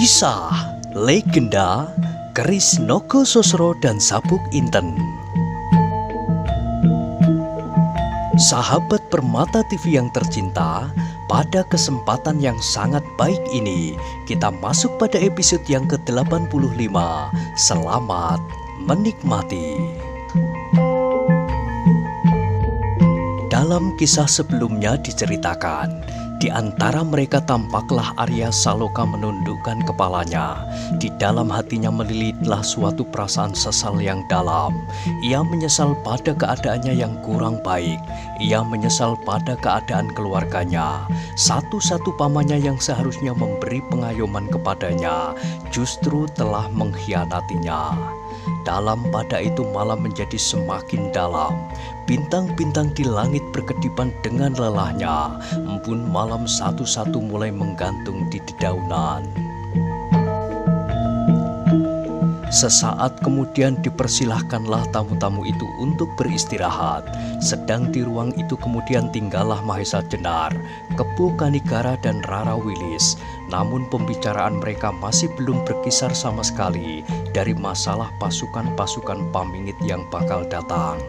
Kisah Legenda Keris Nogososro dan Sabuk Inten. Sahabat Permata TV yang tercinta, pada kesempatan yang sangat baik ini kita masuk pada episode yang ke-85. Selamat menikmati. Dalam kisah sebelumnya diceritakan, di antara mereka tampaklah Arya Saloka menundukkan kepalanya. Di dalam hatinya melilitlah suatu perasaan sesal yang dalam. Ia menyesal pada keadaannya yang kurang baik. Ia menyesal pada keadaan keluarganya. Satu-satu pamannya yang seharusnya memberi pengayoman kepadanya justru telah mengkhianatinya. Dalam pada itu malam menjadi semakin dalam. Bintang-bintang di langit berkedipan dengan lelahnya. Embun malam satu-satu mulai menggantung di dedaunan. Sesaat kemudian dipersilahkanlah tamu-tamu itu untuk beristirahat. Sedang di ruang itu kemudian tinggallah Mahesa Jenar, Kepu Kanigara dan Rara Wilis. Namun pembicaraan mereka masih belum berkisar sama sekali dari masalah pasukan-pasukan pamingit yang bakal datang.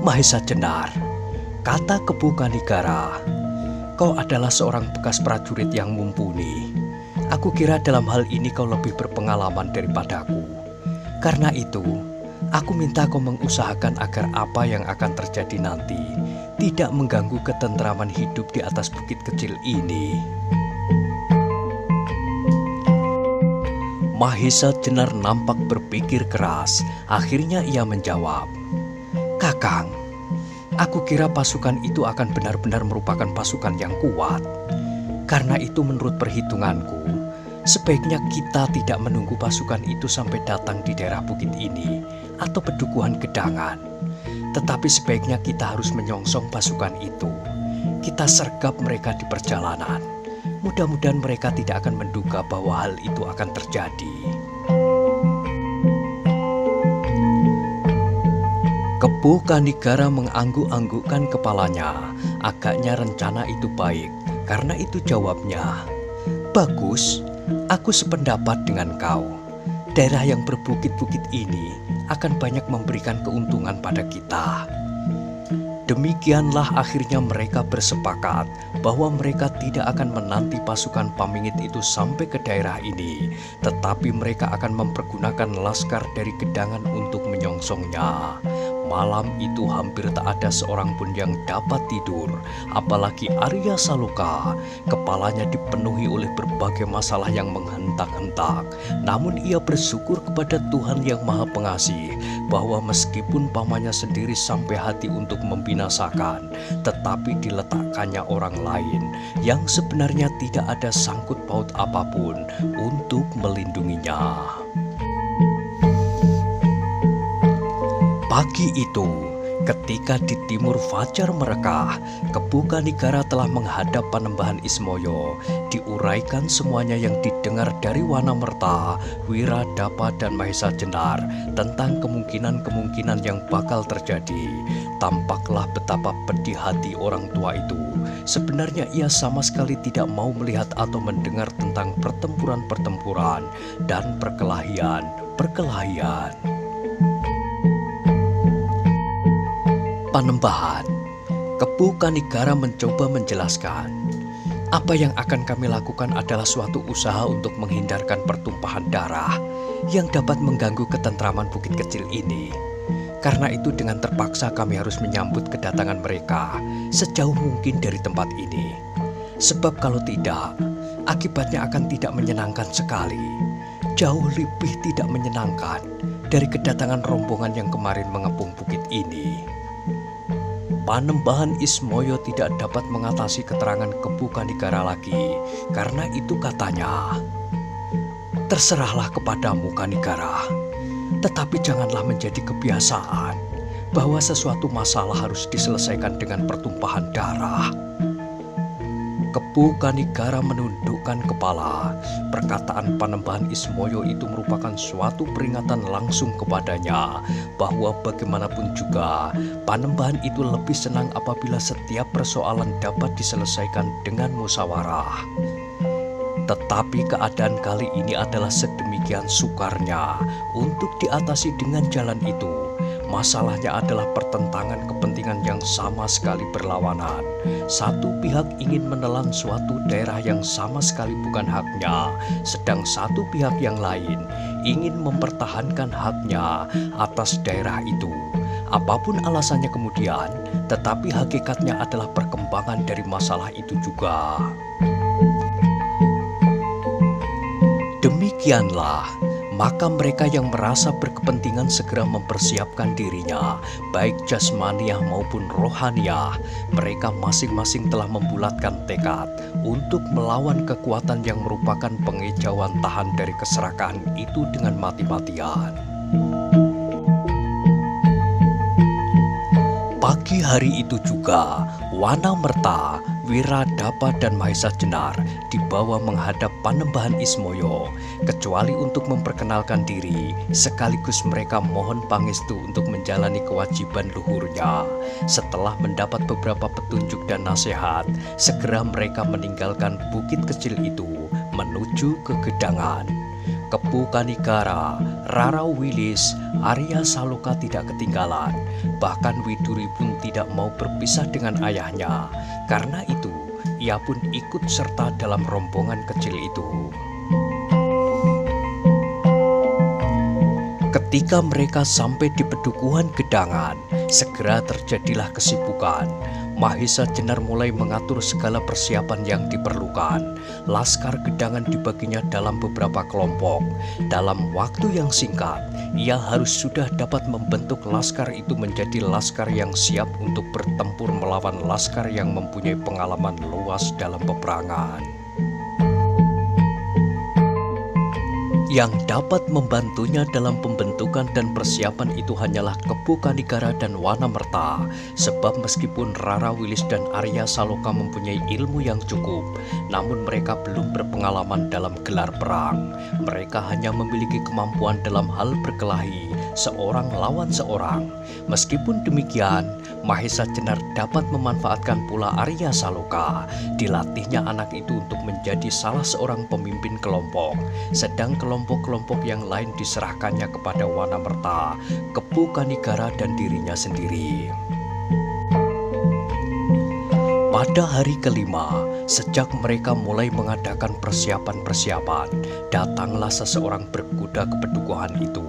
Mahesa Jenar, kata Kepu Kanigara, kau adalah seorang bekas prajurit yang mumpuni. Aku kira dalam hal ini kau lebih berpengalaman daripadaku. Karena itu, aku minta kau mengusahakan agar apa yang akan terjadi nanti tidak mengganggu ketentraman hidup di atas bukit kecil ini. Mahesa Jenar nampak berpikir keras. Akhirnya ia menjawab, Kakang, aku kira pasukan itu akan benar-benar merupakan pasukan yang kuat. Karena itu menurut perhitunganku, sebaiknya kita tidak menunggu pasukan itu sampai datang di daerah bukit ini atau pedukuhan Gedangan. Tetapi sebaiknya kita harus menyongsong pasukan itu. Kita sergap mereka di perjalanan. Mudah-mudahan mereka tidak akan menduga bahwa hal itu akan terjadi. Kepu Kanigara mengangguk-anggukkan kepalanya. Agaknya rencana itu baik. Karena itu jawabnya, bagus, aku sependapat dengan kau. Daerah yang berbukit-bukit ini akan banyak memberikan keuntungan pada kita. Demikianlah akhirnya mereka bersepakat bahwa mereka tidak akan menanti pasukan pamingit itu sampai ke daerah ini, tetapi mereka akan mempergunakan laskar dari Gedangan untuk menyongsongnya. Malam itu hampir tak ada seorang pun yang dapat tidur, apalagi Arya Saloka. Kepalanya dipenuhi oleh berbagai masalah yang menghentak-hentak. Namun ia bersyukur kepada Tuhan yang Maha Pengasih bahwa meskipun pamannya sendiri sampai hati untuk membinasakan, tetapi diletakkannya orang lain yang sebenarnya tidak ada sangkut paut apapun untuk melindunginya. Pagi itu, ketika di timur fajar merekah, Kepu Kanigara telah menghadap Panembahan Ismoyo. Diuraikan semuanya yang didengar dari Wanamerta, Wiradapa dan Mahesa Jenar tentang kemungkinan-kemungkinan yang bakal terjadi. Tampaklah betapa pedih hati orang tua itu. Sebenarnya ia sama sekali tidak mau melihat atau mendengar tentang pertempuran-pertempuran dan perkelahian. Panembahan, Kepu Kanigara mencoba menjelaskan, apa yang akan kami lakukan adalah suatu usaha untuk menghindarkan pertumpahan darah yang dapat mengganggu ketentraman bukit kecil ini. Karena itu dengan terpaksa kami harus menyambut kedatangan mereka sejauh mungkin dari tempat ini. Sebab kalau tidak, akibatnya akan tidak menyenangkan sekali. Jauh lebih tidak menyenangkan dari kedatangan rombongan yang kemarin mengepung bukit ini. Panembahan Ismoyo tidak dapat mengatasi keterangan Kepu Kanigara lagi. Karena itu katanya, terserahlah kepadamu Kanigara, tetapi janganlah menjadi kebiasaan bahwa sesuatu masalah harus diselesaikan dengan pertumpahan darah. Kepu Kanigara menundukkan kepala. Perkataan Panembahan Ismoyo itu merupakan suatu peringatan langsung kepadanya bahwa bagaimanapun juga Panembahan itu lebih senang apabila setiap persoalan dapat diselesaikan dengan musyawarah. Tetapi keadaan kali ini adalah sedemikian sukarnya untuk diatasi dengan jalan itu. Masalahnya adalah pertentangan kepentingan yang sama sekali berlawanan. Satu pihak ingin menelan suatu daerah yang sama sekali bukan haknya, sedang satu pihak yang lain ingin mempertahankan haknya atas daerah itu. Apapun alasannya kemudian, tetapi hakikatnya adalah perkembangan dari masalah itu juga. Demikianlah, maka mereka yang merasa berkepentingan segera mempersiapkan dirinya, baik jasmaniah maupun rohaniah. Mereka masing-masing telah membulatkan tekad untuk melawan kekuatan yang merupakan pengejauhan tahan dari keserakahan itu dengan mati-matian. Pagi hari itu juga, Wanamerta, Wiradapa, dan Mahesa Jenar dibawa menghadap Panembahan Ismoyo, kecuali untuk memperkenalkan diri, sekaligus mereka mohon pangestu untuk menjalani kewajiban luhurnya. Setelah mendapat beberapa petunjuk dan nasihat, segera mereka meninggalkan bukit kecil itu menuju ke Gedangan. Kepu Kanigara, Rara Wilis, Arya Saloka tidak ketinggalan. Bahkan Widuri pun tidak mau berpisah dengan ayahnya. Karena itu, ia pun ikut serta dalam rombongan kecil itu. Ketika mereka sampai di pedukuhan Gedangan, segera terjadilah kesibukan. Mahesa Jenar mulai mengatur segala persiapan yang diperlukan. Laskar Gedangan dibaginya dalam beberapa kelompok. Dalam waktu yang singkat, ia harus sudah dapat membentuk laskar itu menjadi laskar yang siap untuk bertempur melawan laskar yang mempunyai pengalaman luas dalam peperangan. Yang dapat membantunya dalam pembentukan dan persiapan itu hanyalah Kepu Kanigara dan Wanamerta. Sebab meskipun Rara Wilis dan Arya Saloka mempunyai ilmu yang cukup, namun mereka belum berpengalaman dalam gelar perang. Mereka hanya memiliki kemampuan dalam hal berkelahi, seorang lawan seorang. Meskipun demikian, Mahesa Jenar dapat memanfaatkan pula Arya Saloka. Dilatihnya anak itu untuk menjadi salah seorang pemimpin kelompok, sedang kelompok-kelompok yang lain diserahkannya kepada Wanamerta, Kepu Kanigara, dan dirinya sendiri. Pada hari kelima, sejak mereka mulai mengadakan persiapan-persiapan, datanglah seseorang berkuda ke pedukuhan itu.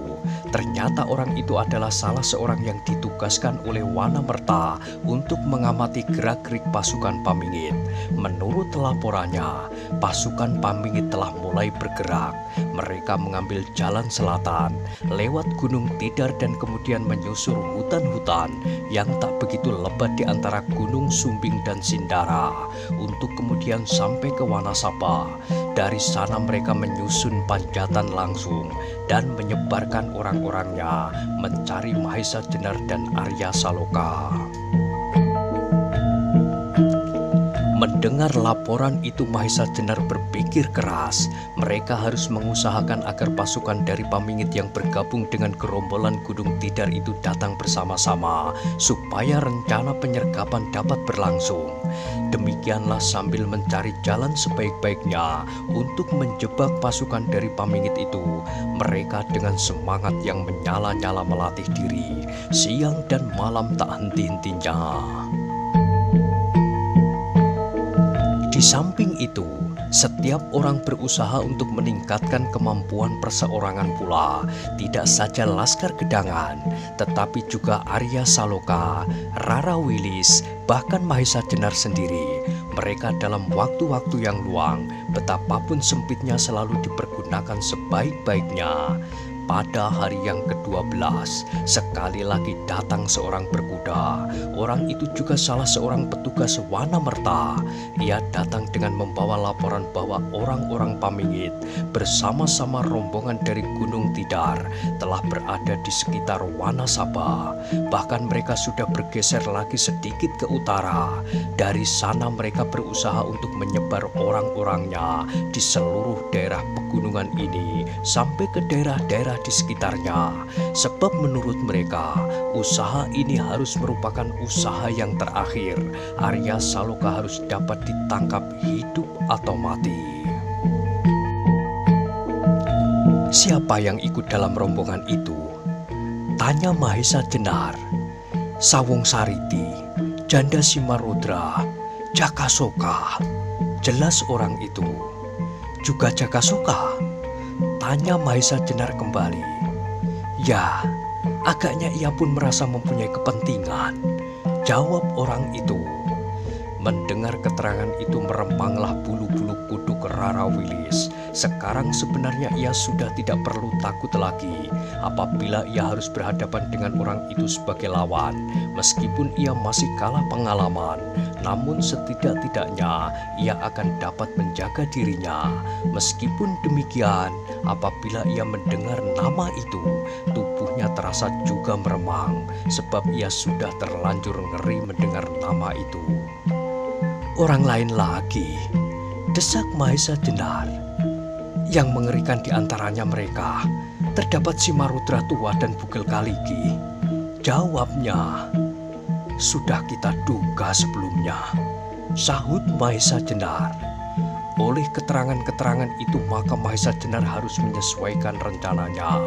Ternyata orang itu adalah salah seorang yang ditugaskan oleh Wanamerta untuk mengamati gerak-gerik pasukan Pamingit. Menurut laporannya, pasukan Pamingit telah mulai bergerak. Mereka mengambil jalan selatan, lewat Gunung Tidar dan kemudian menyusur hutan-hutan yang tak begitu lebat di antara Gunung Sumbing dan Sindara, untuk kemudian sampai ke Wanasaba. Dari sana mereka menyusun Panjatan langsung dan menyebarkan orang-orangnya mencari Mahesa Jenar dan Arya Saloka. Mendengar laporan itu, Mahesa Jenar berpikir keras. Mereka harus mengusahakan agar pasukan dari Pamingit yang bergabung dengan gerombolan Gunung Tidar itu datang bersama-sama, supaya rencana penyergapan dapat berlangsung. Demikianlah sambil mencari jalan sebaik-baiknya untuk menjebak pasukan dari Pamingit itu, mereka dengan semangat yang menyala-nyala melatih diri, siang dan malam tak henti-hentinya. Di samping itu, setiap orang berusaha untuk meningkatkan kemampuan perseorangan pula. Tidak saja Laskar Gedangan, tetapi juga Arya Saloka, Rara Wilis, bahkan Mahesa Jenar sendiri. Mereka dalam waktu-waktu yang luang, betapapun sempitnya, selalu dipergunakan sebaik-baiknya. Pada hari yang ke-12, sekali lagi datang seorang berkuda. Orang itu juga salah seorang petugas Wanamerta. Ia datang dengan membawa laporan bahwa orang-orang Pamingit bersama-sama rombongan dari Gunung Tidar telah berada di sekitar Wanasaba. Bahkan mereka sudah bergeser lagi sedikit ke utara. Dari sana mereka berusaha untuk menyebar orang-orangnya di seluruh daerah pegunungan ini sampai ke daerah-daerah di sekitarnya. Sebab menurut mereka, usaha ini harus merupakan usaha yang terakhir. Arya Saloka harus dapat ditangkap hidup atau mati. Siapa yang ikut dalam rombongan itu? Tanya Mahesa Jenar. Sawung Sariti, Janda Simarudra, Jakasoka. Jelas orang itu. Juga Jakasoka? Tanya Mahesa Jenar kembali. Ya, agaknya ia pun merasa mempunyai kepentingan. Jawab orang itu. Mendengar keterangan itu meremanglah bulu-bulu kuduk Rara Wilis. Sekarang sebenarnya ia sudah tidak perlu takut lagi apabila ia harus berhadapan dengan orang itu sebagai lawan. Meskipun ia masih kalah pengalaman, namun setidak-tidaknya ia akan dapat menjaga dirinya. Meskipun demikian, apabila ia mendengar nama itu, tubuhnya terasa juga meremang, sebab ia sudah terlanjur ngeri mendengar nama itu. Orang lain lagi, desak Mahesa Jenar. Yang mengerikan di antaranya mereka, terdapat Simarudra tua dan Bugel Kaligi. Jawabnya, sudah kita duga sebelumnya, sahut Mahesa Jenar. Oleh keterangan-keterangan itu maka Mahesa Jenar harus menyesuaikan rencananya.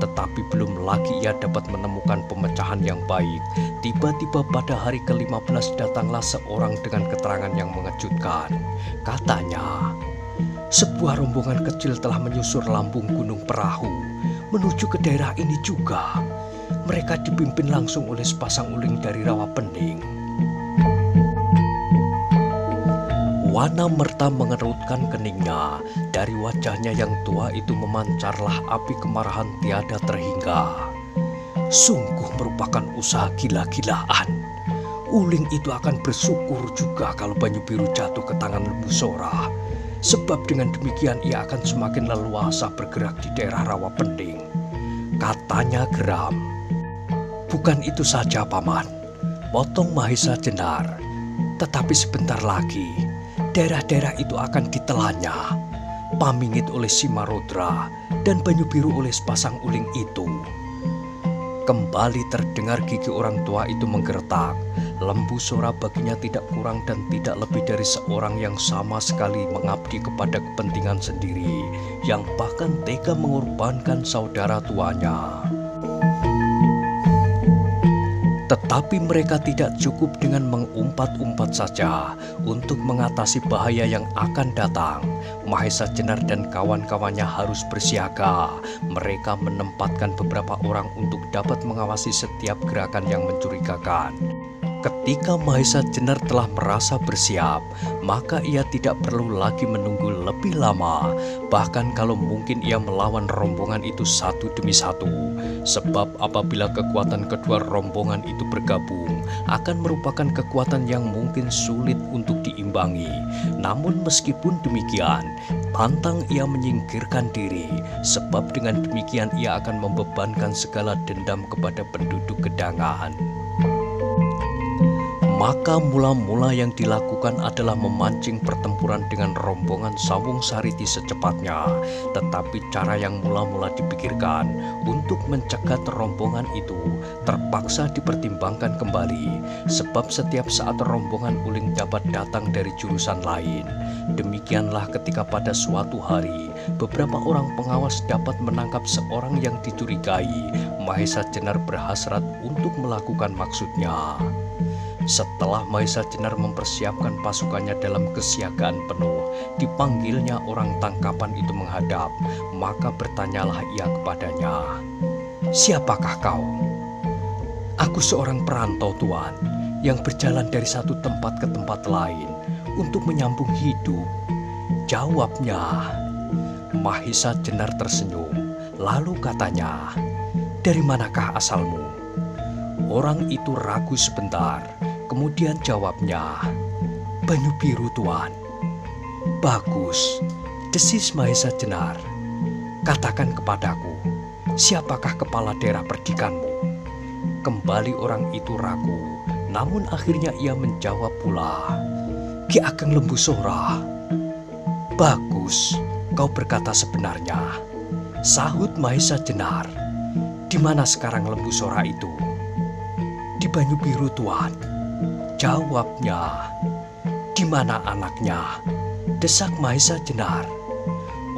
Tetapi belum lagi ia dapat menemukan pemecahan yang baik. Tiba-tiba pada hari ke-15 datanglah seorang dengan keterangan yang mengejutkan. Katanya, sebuah rombongan kecil telah menyusur lambung Gunung Perahu menuju ke daerah ini juga. Mereka dipimpin langsung oleh sepasang uling dari Rawapening. Wana Merta mengerutkan keningnya. Dari wajahnya yang tua itu memancarlah api kemarahan tiada terhingga. Sungguh merupakan usaha gila-gilaan. Uling itu akan bersyukur juga kalau Banyu Biru jatuh ke tangan Lembu Sora. Sebab dengan demikian ia akan semakin leluasa bergerak di daerah Rawapening. Katanya geram. Bukan itu saja, Paman, potong Mahesa Jenar. Tetapi sebentar lagi daerah-daerah itu akan ditelannya, Pamingit oleh Simarudra dan Banyu Biru oleh sepasang uling itu. Kembali terdengar gigi orang tua itu menggertak. Lembu Sora baginya tidak kurang dan tidak lebih dari seorang yang sama sekali mengabdi kepada kepentingan sendiri, yang bahkan tega mengorbankan saudara tuanya. Tetapi mereka tidak cukup dengan mengumpat-umpat saja untuk mengatasi bahaya yang akan datang. Mahesa Jenar dan kawan-kawannya harus bersiaga. Mereka menempatkan beberapa orang untuk dapat mengawasi setiap gerakan yang mencurigakan. Ketika Mahesa Jenar telah merasa bersiap, maka ia tidak perlu lagi menunggu lebih lama. Bahkan kalau mungkin ia melawan rombongan itu satu demi satu. Sebab apabila kekuatan kedua rombongan itu bergabung, akan merupakan kekuatan yang mungkin sulit untuk diimbangi. Namun meskipun demikian, pantang ia menyingkirkan diri. Sebab dengan demikian ia akan membebankan segala dendam kepada penduduk Gedangan. Maka mula-mula yang dilakukan adalah memancing pertempuran dengan rombongan Sawung Sariti secepatnya. Tetapi cara yang mula-mula dipikirkan untuk mencegat rombongan itu terpaksa dipertimbangkan kembali. Sebab setiap saat rombongan uling dapat datang dari jurusan lain. Demikianlah ketika pada suatu hari beberapa orang pengawas dapat menangkap seorang yang dicurigai. Mahesa Jenar berhasrat untuk melakukan maksudnya. Setelah Mahesa Jenar mempersiapkan pasukannya dalam kesiagaan penuh, dipanggilnya orang tangkapan itu menghadap. Maka bertanyalah ia kepadanya, "Siapakah kau?" "Aku seorang perantau, Tuan, yang berjalan dari satu tempat ke tempat lain untuk menyambung hidup," jawabnya. Mahesa Jenar tersenyum, lalu katanya, "Dari manakah asalmu?" Orang itu ragu sebentar. Kemudian jawabnya, "Banyu Biru, Tuan." "Bagus," desis Mahesa Jenar. "Katakan kepadaku, siapakah kepala daerah perdikanmu?" Kembali orang itu ragu, namun akhirnya ia menjawab pula, "Ki Ageng Lembu Sora." "Bagus, kau berkata sebenarnya," sahut Mahesa Jenar. "Di mana sekarang Lembu Sora itu?" "Di Banyu Biru, Tuan," jawabnya. "Di mana anaknya?" desak Mahesa Jenar.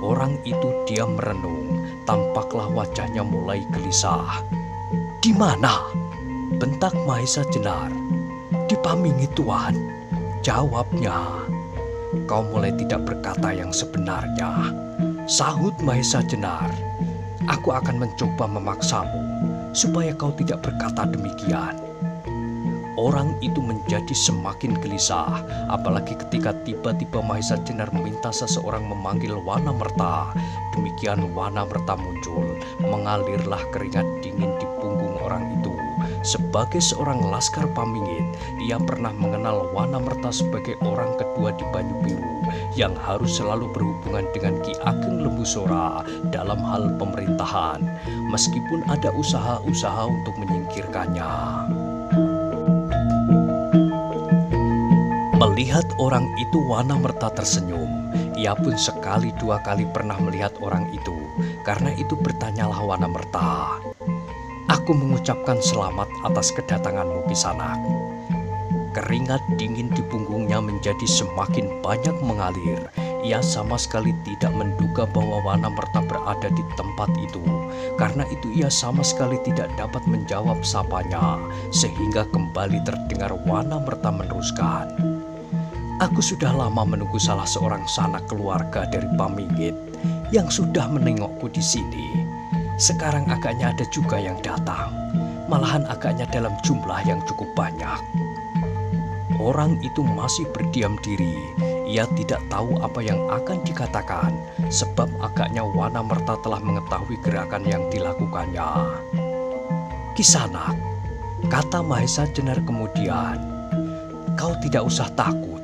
Orang itu diam merenung, tampaklah wajahnya mulai gelisah. "Di mana?" bentak Mahesa Jenar. "Di Pamingit, Tuan," jawabnya. "Kau mulai tidak berkata yang sebenarnya," sahut Mahesa Jenar. "Aku akan mencoba memaksamu supaya kau tidak berkata demikian." Orang itu menjadi semakin gelisah, apalagi ketika tiba-tiba Mahesa Jenar meminta seseorang memanggil Wanamerta. Demikian Wanamerta muncul, mengalirlah keringat dingin di punggung orang itu. Sebagai seorang laskar Pamingit, ia pernah mengenal Wanamerta sebagai orang kedua di Banyu Biru yang harus selalu berhubungan dengan Ki Ageng Lembusora dalam hal pemerintahan, meskipun ada usaha-usaha untuk menyingkirkannya. Melihat orang itu, Wanamerta tersenyum. Ia pun sekali dua kali pernah melihat orang itu. Karena itu bertanyalah Wanamerta, "Aku mengucapkan selamat atas kedatanganmu, Kisanak." Keringat dingin di punggungnya menjadi semakin banyak mengalir. Ia sama sekali tidak menduga bahwa Wanamerta berada di tempat itu. Karena itu ia sama sekali tidak dapat menjawab sapanya, sehingga kembali terdengar Wanamerta meneruskan, "Aku sudah lama menunggu salah seorang sanak keluarga dari Pamingit yang sudah menengokku di sini. Sekarang agaknya ada juga yang datang, malahan agaknya dalam jumlah yang cukup banyak." Orang itu masih berdiam diri. Ia tidak tahu apa yang akan dikatakan, sebab agaknya Wanamerta telah mengetahui gerakan yang dilakukannya. "Kisanak," kata Mahesa Jenar kemudian, "kau tidak usah takut.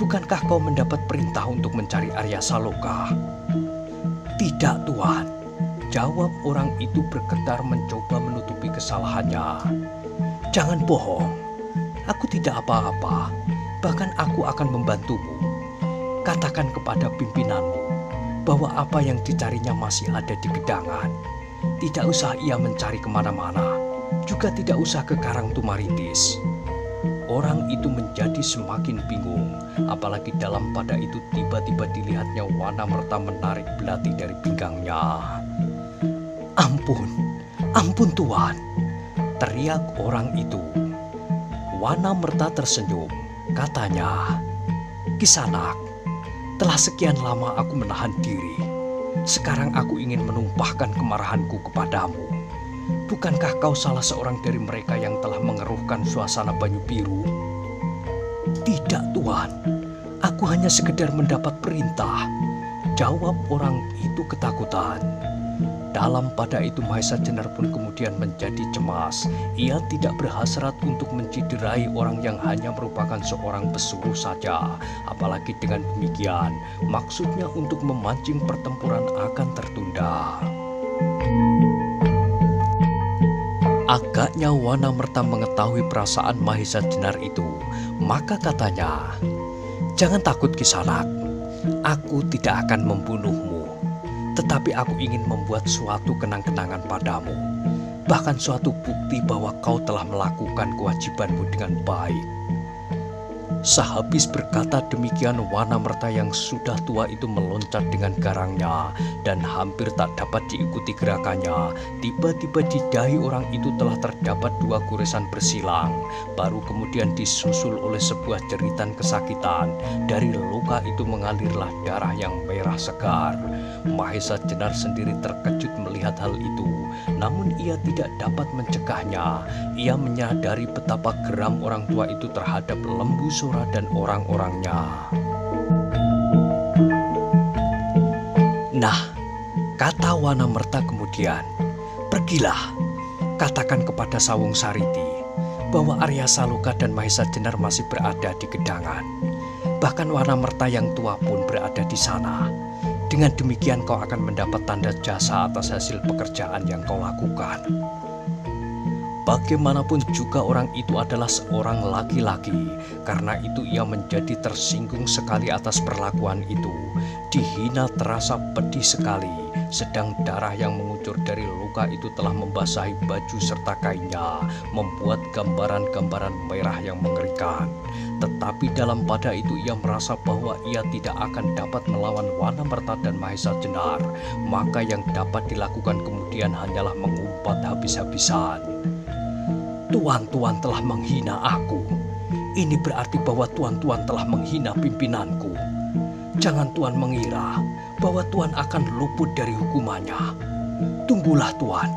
Bukankah kau mendapat perintah untuk mencari Arya Saloka?" "Tidak, Tuan," jawab orang itu bergetar mencoba menutupi kesalahannya. "Jangan bohong. Aku tidak apa-apa. Bahkan aku akan membantumu. Katakan kepada pimpinanmu bahwa apa yang dicarinya masih ada di gedangan. Tidak usah ia mencari kemana-mana. Juga tidak usah ke Karang Tumaritis." Orang itu menjadi semakin bingung, apalagi dalam pada itu tiba-tiba dilihatnya Wanamerta menarik belati dari pinggangnya. "Ampun, ampun Tuan," teriak orang itu. Wanamerta tersenyum, katanya, "Kisanak, telah sekian lama aku menahan diri. Sekarang aku ingin menumpahkan kemarahanku kepadamu. Bukankah kau salah seorang dari mereka yang telah mengeruhkan suasana Banyu Biru?" "Tidak, Tuan. Aku hanya sekedar mendapat perintah," jawab orang itu ketakutan. Dalam pada itu Mahesa Jenar pun kemudian menjadi cemas. Ia tidak berhasrat untuk menciderai orang yang hanya merupakan seorang pesuruh saja. Apalagi dengan demikian, maksudnya untuk memancing pertempuran akan tertunda. Agaknya Wanamerta mengetahui perasaan Mahesa Jenar itu, maka katanya, "Jangan takut Kisanak, aku tidak akan membunuhmu, tetapi aku ingin membuat suatu kenang-kenangan padamu, bahkan suatu bukti bahwa kau telah melakukan kewajibanmu dengan baik." Sehabis berkata demikian, Wanamerta yang sudah tua itu meloncat dengan garangnya dan hampir tak dapat diikuti gerakannya. Tiba-tiba di dahi orang itu telah terdapat 2 goresan bersilang. Baru kemudian disusul oleh sebuah jeritan kesakitan. Dari luka itu mengalirlah darah yang merah segar. Mahesa Jenar sendiri terkejut melihat hal itu. Namun ia tidak dapat mencegahnya. Ia menyadari betapa geram orang tua itu terhadap Lembusora dan orang-orangnya. "Nah," kata Wanamerta kemudian, "pergilah, katakan kepada Sawung Sariti bahwa Arya Saloka dan Mahesa Jenar masih berada di gedangan. Bahkan Wanamerta yang tua pun berada di sana. Dengan demikian kau akan mendapat tanda jasa atas hasil pekerjaan yang kau lakukan." Bagaimanapun juga orang itu adalah seorang laki-laki. Karena itu ia menjadi tersinggung sekali atas perlakuan itu. Dihina terasa pedih sekali. Sedang darah yang mengucur dari luka itu telah membasahi baju serta kainnya, membuat gambaran-gambaran merah yang mengerikan. Tetapi dalam pada itu ia merasa bahwa ia tidak akan dapat melawan Wanamerta dan Mahesa Jenar. Maka yang dapat dilakukan kemudian hanyalah mengumpat habis-habisan. Tuan-tuan telah menghina aku. Ini berarti bahwa tuan-tuan telah menghina pimpinanku. Jangan tuan mengira bahwa tuan akan luput dari hukumannya. Tunggulah tuan,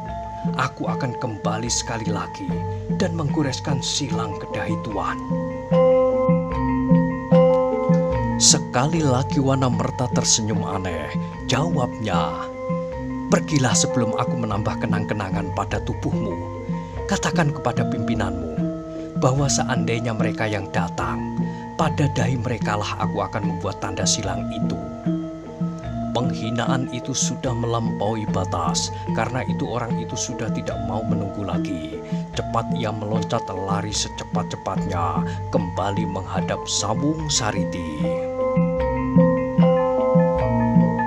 aku akan kembali sekali lagi dan menggoreskan silang ke dahi tuan. Sekali lagi Wanamerta tersenyum aneh. Jawabnya, pergilah sebelum aku menambah kenang-kenangan pada tubuhmu. Katakan kepada pimpinanmu bahwa seandainya mereka yang datang, pada dahi merekalah aku akan membuat tanda silang itu. Penghinaan itu sudah melampaui batas. Karena itu orang itu sudah tidak mau menunggu lagi. Cepat ia meloncat lari secepat-cepatnya kembali menghadap Sawung Sariti.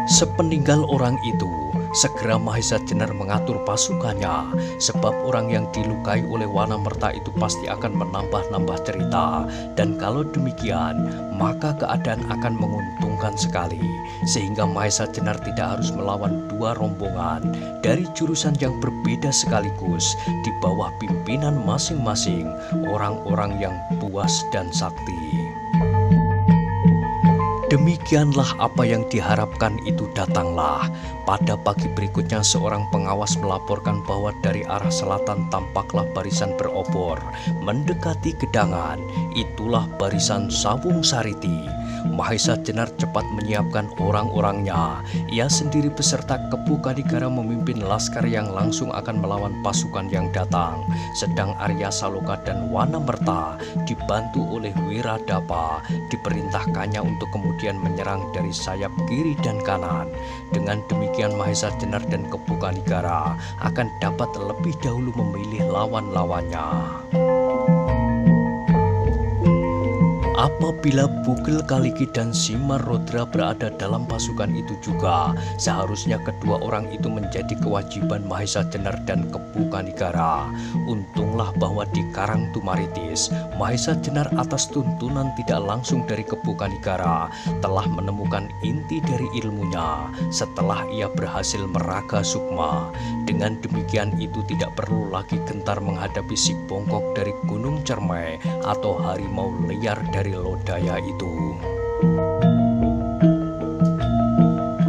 Sepeninggal orang itu, segera Mahesa Jenar mengatur pasukannya, sebab orang yang dilukai oleh Wanamerta itu pasti akan menambah-nambah cerita. Dan kalau demikian, maka keadaan akan menguntungkan sekali, sehingga Mahesa Jenar tidak harus melawan dua rombongan dari jurusan yang berbeda sekaligus di bawah pimpinan masing-masing orang-orang yang puas dan sakti. Demikianlah apa yang diharapkan itu datanglah. Pada pagi berikutnya seorang pengawas melaporkan bahwa dari arah selatan tampaklah barisan berobor mendekati gedangan. Itulah barisan Sawung Sariti. Mahesa Jenar cepat menyiapkan orang-orangnya. Ia sendiri beserta Kepu Kanigara memimpin laskar yang langsung akan melawan pasukan yang datang. Sedang Arya Saloka dan Wanamerta dibantu oleh Wiradapa diperintahkannya untuk kemudian menyerang dari sayap kiri dan kanan. Dengan demikian Mahesa Jenar dan Kepu Kanigara akan dapat lebih dahulu memilih lawan-lawannya. Apabila Bugel Kaliki dan Simarodra berada dalam pasukan itu juga, seharusnya kedua orang itu menjadi kewajiban Mahesa Jenar dan Kepu Kanigara. Untunglah bahwa di Karang Tumaritis, Mahesa Jenar atas tuntunan tidak langsung dari Kepu Kanigara telah menemukan inti dari ilmunya setelah ia berhasil meraga sukma. Dengan demikian itu tidak perlu lagi gentar menghadapi si bongkok dari Gunung Cermai atau harimau liar dari Lodaya itu.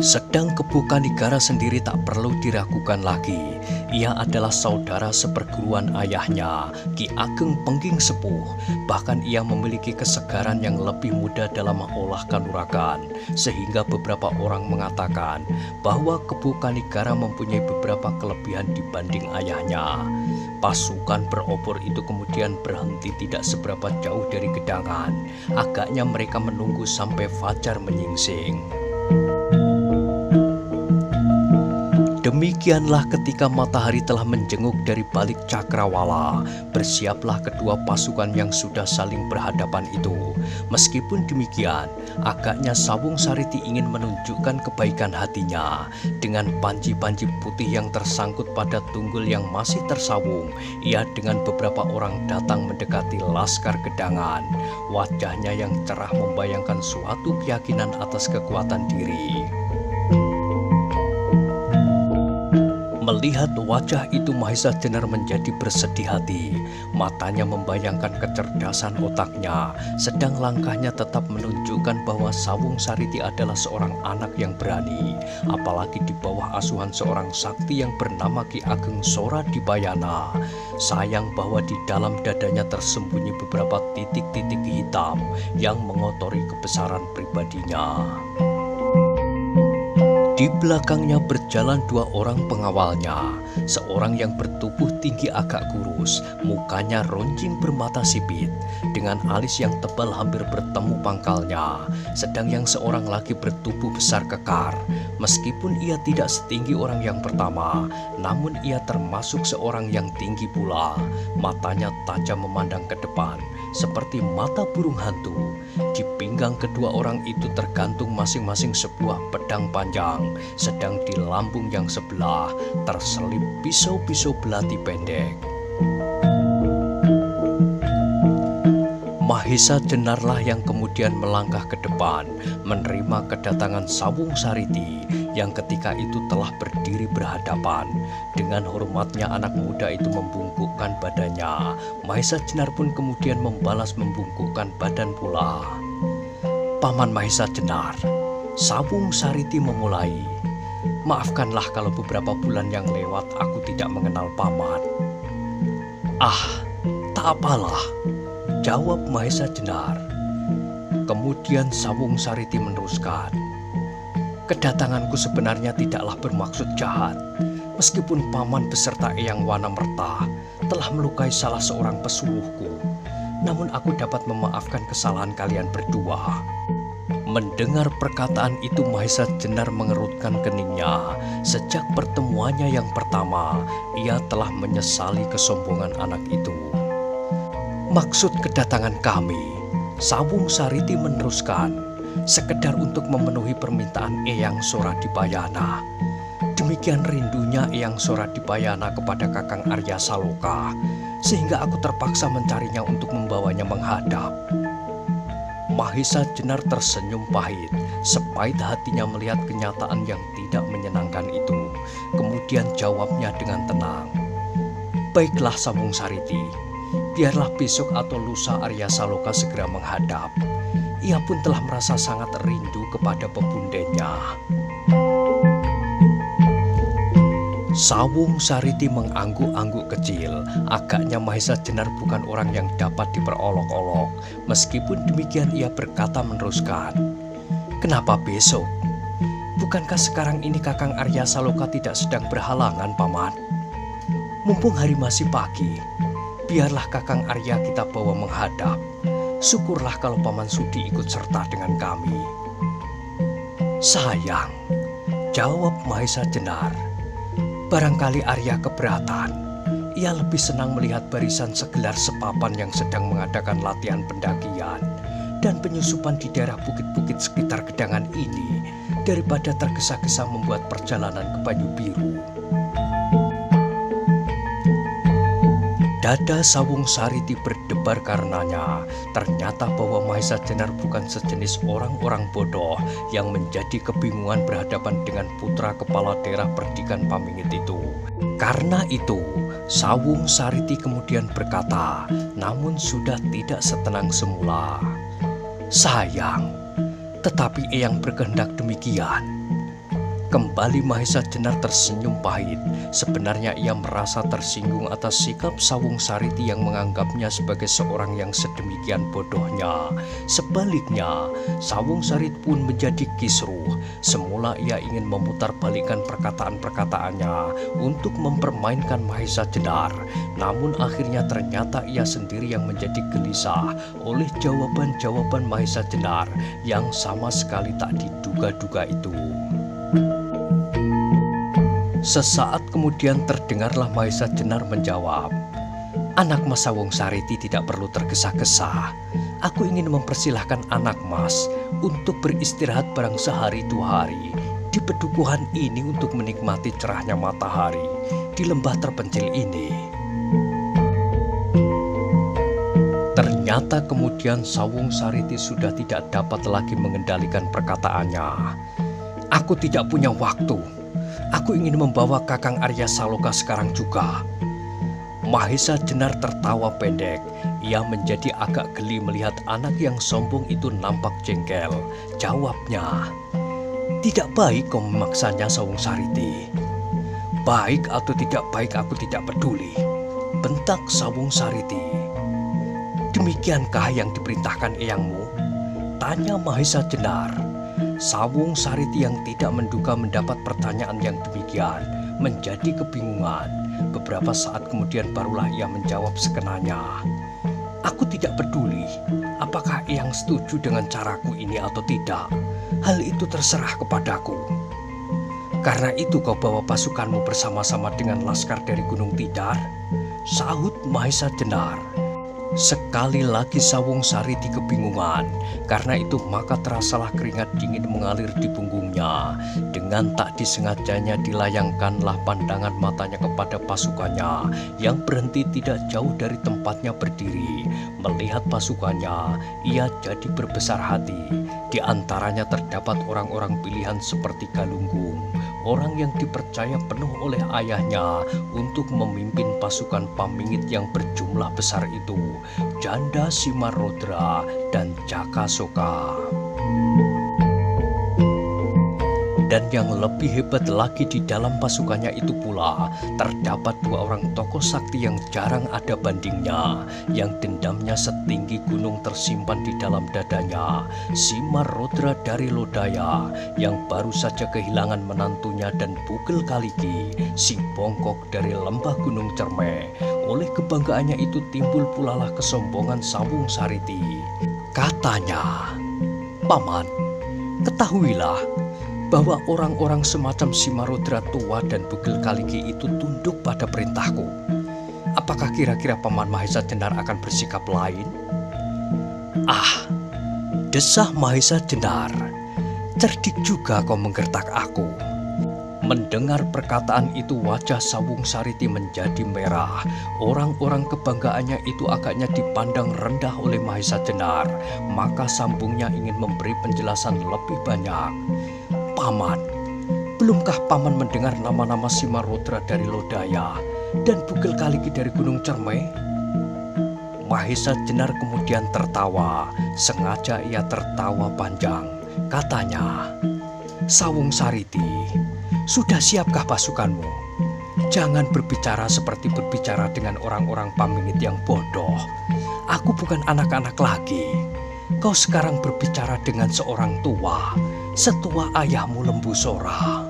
Sedang Kepu Kanigara sendiri tak perlu diragukan lagi. Ia adalah saudara seperguruan ayahnya, Ki Ageng Pengging Sepuh. Bahkan ia memiliki kesegaran yang lebih mudah dalam mengolah kanuragan. Sehingga beberapa orang mengatakan bahwa Kepu Kanigara mempunyai beberapa kelebihan dibanding ayahnya. Pasukan berobor itu kemudian berhenti tidak seberapa jauh dari gedangan. Agaknya mereka menunggu sampai fajar menyingsing. Demikianlah ketika matahari telah menjenguk dari balik cakrawala, bersiaplah kedua pasukan yang sudah saling berhadapan itu. Meskipun demikian, agaknya Sawung Sariti ingin menunjukkan kebaikan hatinya. Dengan panji-panji putih yang tersangkut pada tunggul yang masih tersawung, ia dengan beberapa orang datang mendekati laskar gedangan. Wajahnya yang cerah membayangkan suatu keyakinan atas kekuatan diri. Melihat wajah itu Mahesa Jenar menjadi bersedih hati. Matanya membayangkan kecerdasan otaknya, sedang langkahnya tetap menunjukkan bahwa Sawung Sariti adalah seorang anak yang berani, apalagi di bawah asuhan seorang sakti yang bernama Ki Ageng Soradibayana. Sayang bahwa di dalam dadanya tersembunyi beberapa titik-titik hitam yang mengotori kebesaran pribadinya. Di belakangnya berjalan dua orang pengawalnya, seorang yang bertubuh tinggi agak kurus, mukanya ronjing bermata sipit, dengan alis yang tebal hampir bertemu pangkalnya, sedang yang seorang lagi bertubuh besar kekar. Meskipun ia tidak setinggi orang yang pertama, namun ia termasuk seorang yang tinggi pula. Matanya tajam memandang ke depan, seperti mata burung hantu. Di pinggang kedua orang itu tergantung masing-masing sebuah pedang panjang, sedang di lambung yang sebelah terselip pisau-pisau belati pendek. Mahesa Jenarlah yang kemudian melangkah ke depan menerima kedatangan Sawung Sariti yang ketika itu telah berdiri berhadapan. Dengan hormatnya anak muda itu membungkukkan badannya. Mahesa Jenar pun kemudian membalas membungkukkan badan pula. Paman Mahesa Jenar, Sawung Sariti memulai. Maafkanlah kalau beberapa bulan yang lewat aku tidak mengenal paman. Ah, tak apalah, jawab Mahesa Jenar. Kemudian Sawung Sariti meneruskan. Kedatanganku sebenarnya tidaklah bermaksud jahat. Meskipun paman beserta Eyang Wanamerta telah melukai salah seorang pesuruhku, namun aku dapat memaafkan kesalahan kalian berdua. Mendengar perkataan itu Mahesa Jenar mengerutkan keningnya. Sejak pertemuannya yang pertama, ia telah menyesali kesombongan anak itu. Maksud kedatangan kami, Sawung Sariti meneruskan, sekedar untuk memenuhi permintaan Eyang Soradipayana. Demikian rindunya Eyang Soradipayana kepada Kakang Arya Saloka, sehingga aku terpaksa mencarinya untuk membawanya menghadap. Mahesa Jenar tersenyum pahit, sepahit hatinya melihat kenyataan yang tidak menyenangkan itu. Kemudian jawabnya dengan tenang. Baiklah Sawung Sariti, biarlah besok atau lusa Arya Saloka segera menghadap. Ia pun telah merasa sangat rindu kepada pebundenya. Sawung Sariti mengangguk-angguk kecil. Agaknya Mahesa Jenar bukan orang yang dapat diperolok-olok. Meskipun demikian ia berkata meneruskan. Kenapa besok? Bukankah sekarang ini Kakang Arya Saloka tidak sedang berhalangan, Paman? Mumpung hari masih pagi, biarlah Kakang Arya kita bawa menghadap. Syukurlah kalau Paman sudi ikut serta dengan kami. Sayang, jawab Mahesa Jenar. Barangkali Arya keberatan. Ia lebih senang melihat barisan segelar sepapan yang sedang mengadakan latihan pendakian dan penyusupan di daerah bukit-bukit sekitar gedangan ini daripada tergesa-gesa membuat perjalanan ke Banyu Biru. Dada Sawung Sariti berdebar karenanya. Ternyata bahwa Mahesa Jenar bukan sejenis orang-orang bodoh yang menjadi kebingungan berhadapan dengan putra kepala daerah Perdikan Pamingit itu. Karena itu, Sawung Sariti kemudian berkata, namun sudah tidak setenang semula. Sayang, tetapi Eyang berkehendak demikian. Kembali Mahesa Jenar tersenyum pahit. Sebenarnya ia merasa tersinggung atas sikap Sawung Sariti yang menganggapnya sebagai seorang yang sedemikian bodohnya. Sebaliknya, Sawung Sariti pun menjadi kisruh. Semula ia ingin memutarbalikkan perkataan-perkataannya untuk mempermainkan Mahesa Jenar. Namun akhirnya ternyata ia sendiri yang menjadi gelisah oleh jawaban-jawaban Mahesa Jenar yang sama sekali tak diduga-duga itu. Sesaat kemudian terdengarlah Mahesa Jenar menjawab, Anak Mas Sawung Sariti tidak perlu tergesa-gesa. Aku ingin mempersilahkan anak Mas untuk beristirahat barang sehari 2 hari di pedukuhan ini untuk menikmati cerahnya matahari di lembah terpencil ini. Ternyata kemudian Sawung Sariti sudah tidak dapat lagi mengendalikan perkataannya. Aku tidak punya waktu. Aku ingin membawa Kakang Arya Saloka sekarang juga. Mahesa Jenar tertawa pendek. Ia menjadi agak geli melihat anak yang sombong itu nampak jengkel. Jawabnya, tidak baik kau memaksanya Sawung Sariti. Baik atau tidak baik aku tidak peduli, bentak Sawung Sariti. Demikiankah yang diperintahkan eyangmu? Tanya Mahesa Jenar. Sawung Sariti yang tidak menduga mendapat pertanyaan yang demikian menjadi kebingungan. Beberapa saat kemudian barulah ia menjawab sekenanya. Aku tidak peduli apakah Eyang setuju dengan caraku ini atau tidak. Hal itu terserah kepadaku. Karena itu kau bawa pasukanmu bersama-sama dengan laskar dari Gunung Tidar? Sahut Mahesa Jenar. Sekali lagi Sawung Sariti kebingungan. Karena itu maka terasalah keringat dingin mengalir di punggungnya. Dengan tak disengajanya dilayangkanlah pandangan matanya kepada pasukannya yang berhenti tidak jauh dari tempatnya berdiri. Melihat pasukannya, ia jadi berbesar hati. Di antaranya terdapat orang-orang pilihan seperti Galunggung, orang yang dipercaya penuh oleh ayahnya untuk memimpin pasukan Pamingit yang berjumlah besar itu, Janda Simarodra dan Jakasoka. Dan yang lebih hebat lagi di dalam pasukannya itu pula, terdapat dua orang tokoh sakti yang jarang ada bandingnya, yang dendamnya setinggi gunung tersimpan di dalam dadanya. Simarodra dari Lodaya, yang baru saja kehilangan menantunya, dan Bugel Kaliki, si bongkok dari lembah Gunung Cerme. Oleh kebanggaannya itu timbul pulalah kesombongan Sawung Sariti. Katanya, "Paman, ketahuilah bahwa orang-orang semacam Simarodra tua dan Bugel Kaliki itu tunduk pada perintahku. Apakah kira-kira Paman Mahesa Jenar akan bersikap lain?" "Ah," desah Mahesa Jenar, "cerdik juga kau menggertak aku." Mendengar perkataan itu wajah Sawung Sariti menjadi merah. Orang-orang kebanggaannya itu agaknya dipandang rendah oleh Mahesa Jenar. Maka sambungnya ingin memberi penjelasan lebih banyak. "Paman, belumkah Paman mendengar nama-nama Simarodra dari Lodaya dan Bugel Kaliki dari Gunung Cerme?" Mahesa Jenar kemudian tertawa. Sengaja ia tertawa panjang. Katanya, "Sawung Sariti, sudah siapkah pasukanmu? Jangan berbicara seperti berbicara dengan orang-orang Pamingit yang bodoh. Aku bukan anak-anak lagi. Kau sekarang berbicara dengan seorang tua, setua ayahmu Lembu Sora."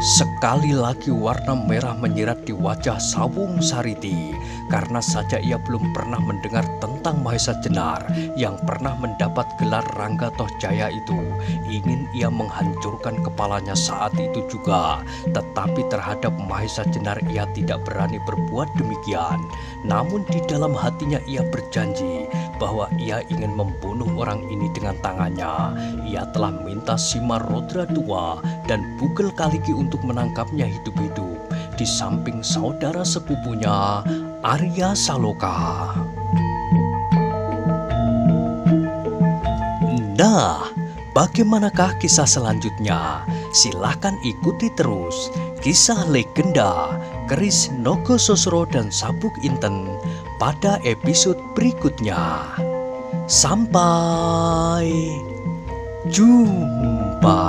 Sekali lagi warna merah menyirat di wajah Sawung Sariti, karena saja ia belum pernah mendengar tentang Mahesa Jenar yang pernah mendapat gelar Rangga Toh Jaya itu. Ingin ia menghancurkan kepalanya saat itu juga, tetapi terhadap Mahesa Jenar ia tidak berani berbuat demikian. Namun di dalam hatinya ia berjanji bahwa ia ingin membunuh orang ini dengan tangannya. Ia telah minta Simarodra tua dan Bugel Kaliki untuk menangkapnya hidup-hidup di samping saudara sepupunya Arya Saloka. Nah, bagaimanakah kisah selanjutnya? Silahkan ikuti terus kisah legenda Keris Nogososro dan Sabuk Inten pada episode berikutnya. Sampai jumpa.